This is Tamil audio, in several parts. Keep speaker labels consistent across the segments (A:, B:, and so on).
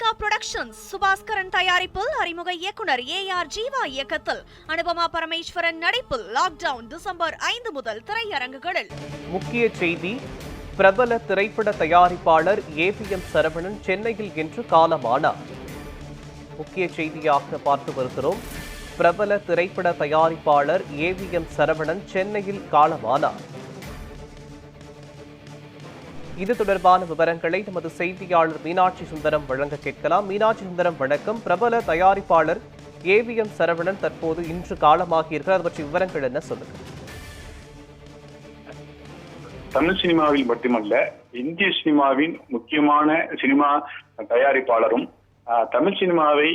A: லைகா புரொடக்ஷன்ஸ் சுபாஸ்கரன் தயாரிப்பில் அறிமுக இயக்குனர் ஏஆர் ஜீவா இயக்கத்தில் அனுபமா பரமேஸ்வரன் நடிப்பில் லாக்டவுன் டிசம்பர் 5 முதல் திரையரங்குகளில்.
B: முக்கிய செய்தி: பிரபல திரைப்பட தயாரிப்பாளர் ஏவிஎம் சரவணன் சென்னையில் இன்று காலமானார். முக்கிய செய்தியாக பார்த்து வருகிறோம். பிரபல திரைப்பட தயாரிப்பாளர் ஏவிஎம் சரவணன் சென்னையில் காலமானார். இது தொடர்பான விவரங்களை நமது செய்தியாளர் மீனாட்சி சுந்தரம் வழங்க கேட்கலாம். மீனாட்சி சுந்தரம், வணக்கம். பிரபல தயாரிப்பாளர் ஏவிஎம் சரவணன் தற்போது இன்று காலமாகியிருக்கிறார். அது பற்றி விவரங்கள் என்ன, சொல்லுங்க.
C: தமிழ் சினிமாவில் மட்டுமல்ல, இந்திய சினிமாவின் முக்கியமான சினிமா தயாரிப்பாளரும் தமிழ் சினிமாவை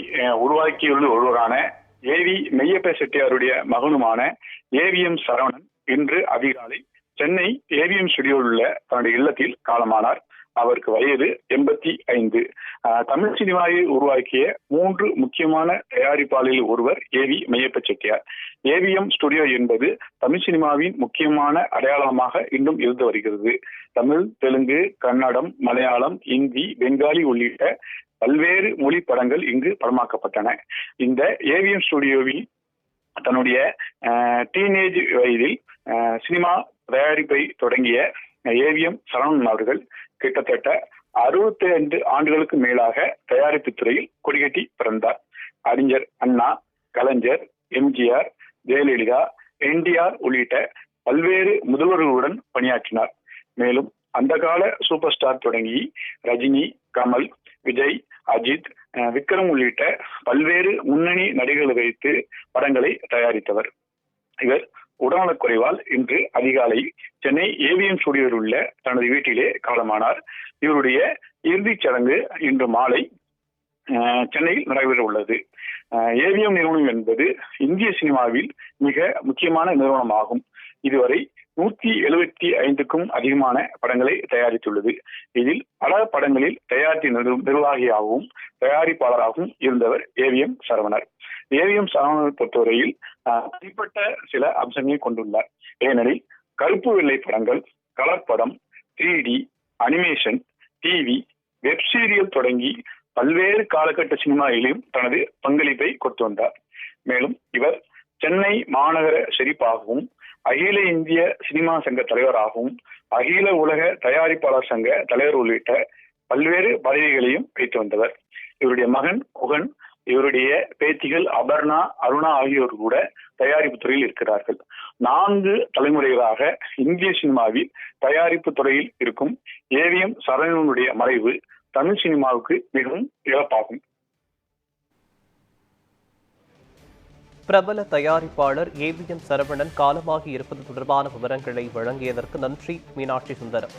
C: உருவாக்கியுள்ள ஒருவரான ஏவி மெய்யப்ப செட்டியாருடைய மகனுமான ஏவிஎம் சரவணன் இன்று அதிகாலை சென்னை ஏவிஎம் ஸ்டுடியோவில் உள்ள தன்னுடைய இல்லத்தில் காலமானார். அவருக்கு வயது 85. தமிழ் சினிமாவை உருவாக்கிய 3 முக்கியமான தயாரிப்பாளரில் ஒருவர் AV Meiyappa Chettiar. AVM studio என்பது தமிழ் சினிமாவின் முக்கியமான அடையாளமாக இன்னும் இருந்து வருகிறது. தமிழ், தெலுங்கு, கன்னடம், மலையாளம், இந்தி, பெங்காலி உள்ளிட்ட பல்வேறு மொழி படங்கள் இங்கு படமாக்கப்பட்டன. இந்த ஏவிஎம் ஸ்டுடியோவில் தன்னுடைய டீனேஜ் வயதில் சினிமா தயாரிப்பை தொடங்கிய ஏவிஎம் சரவணன் அவர்கள் கிட்டத்தட்ட 62 ஆண்டுகளுக்கு மேலாக தயாரிப்பு துறையில் கொடிகட்டி பிறந்தார். அறிஞர் அண்ணா, கலைஞர், எம்ஜிஆர், ஜெயலலிதா, என்டிஆர் உள்ளிட்ட பல்வேறு முதல்வர்களுடன் பணியாற்றினார். மேலும் அந்த கால சூப்பர் ஸ்டார் தொடங்கி ரஜினி, கமல், விஜய், அஜித், விக்ரம் உள்ளிட்ட பல்வேறு முன்னணி நடிகர்களை வைத்து படங்களை தயாரித்தவர். இவர் உடல்நலக்குறைவால் இன்று அதிகாலை சென்னை ஏவிஎம் ஸ்டுடியோவில் உள்ள தனது வீட்டிலே காலமானார். இவருடைய இறுதிச் சடங்கு இன்று மாலை சென்னையில் நடைபெற உள்ளது. ஏவிஎம் நிறுவனம் என்பது இந்திய சினிமாவில் மிக முக்கியமான நிறுவனமாகும். இதுவரை 175க்கும் அதிகமான படங்களை தயாரித்துள்ளது. இதில் பல படங்களில் தயாரிப்பு நிர்வாகியாகவும் தயாரிப்பாளராகவும் இருந்தவர் ஏவிஎம் சரவணர். ஏவிஎம் சரவணனை பொறுத்தவரையில் தனிப்பட்ட சில அம்சங்களை கொண்டுள்ளார். ஏனெனில் கருப்பு வெள்ளை படங்கள், கலர் படம், 3D, animation, TV, web serial தொடங்கி பல்வேறு காலகட்ட சினிமாவிலும் தனது பங்களிப்பை கொடுத்து வந்தார். மேலும் இவர் சென்னை மாநகர ஷெரீப்பாகவும், அகில இந்திய சினிமா சங்க தலைவராகவும், அகில உலக தயாரிப்பாளர் சங்க தலைவர் உள்ளிட்ட பல்வேறு பதவிகளையும் வைத்து வந்தவர். இவருடைய மகன் குகன், இவருடைய பேத்திகள் அபர்ணா, அருணா ஆகியோர் கூட தயாரிப்பு துறையில் இருக்கிறார்கள். 4 தலைமுறைகளாக இந்திய சினிமாவில் தயாரிப்பு துறையில் இருக்கும் ஏவிஎம் சரவணனுடைய மறைவு தமிழ் சினிமாவுக்கு மிகவும் இழப்பாகும்.
B: பிரபல தயாரிப்பாளர் ஏவிஎம் சரவணன் காலமாகி இருப்பது தொடர்பான விவரங்களை வழங்கியதற்கு நன்றி, மீனாட்சி சுந்தரம்.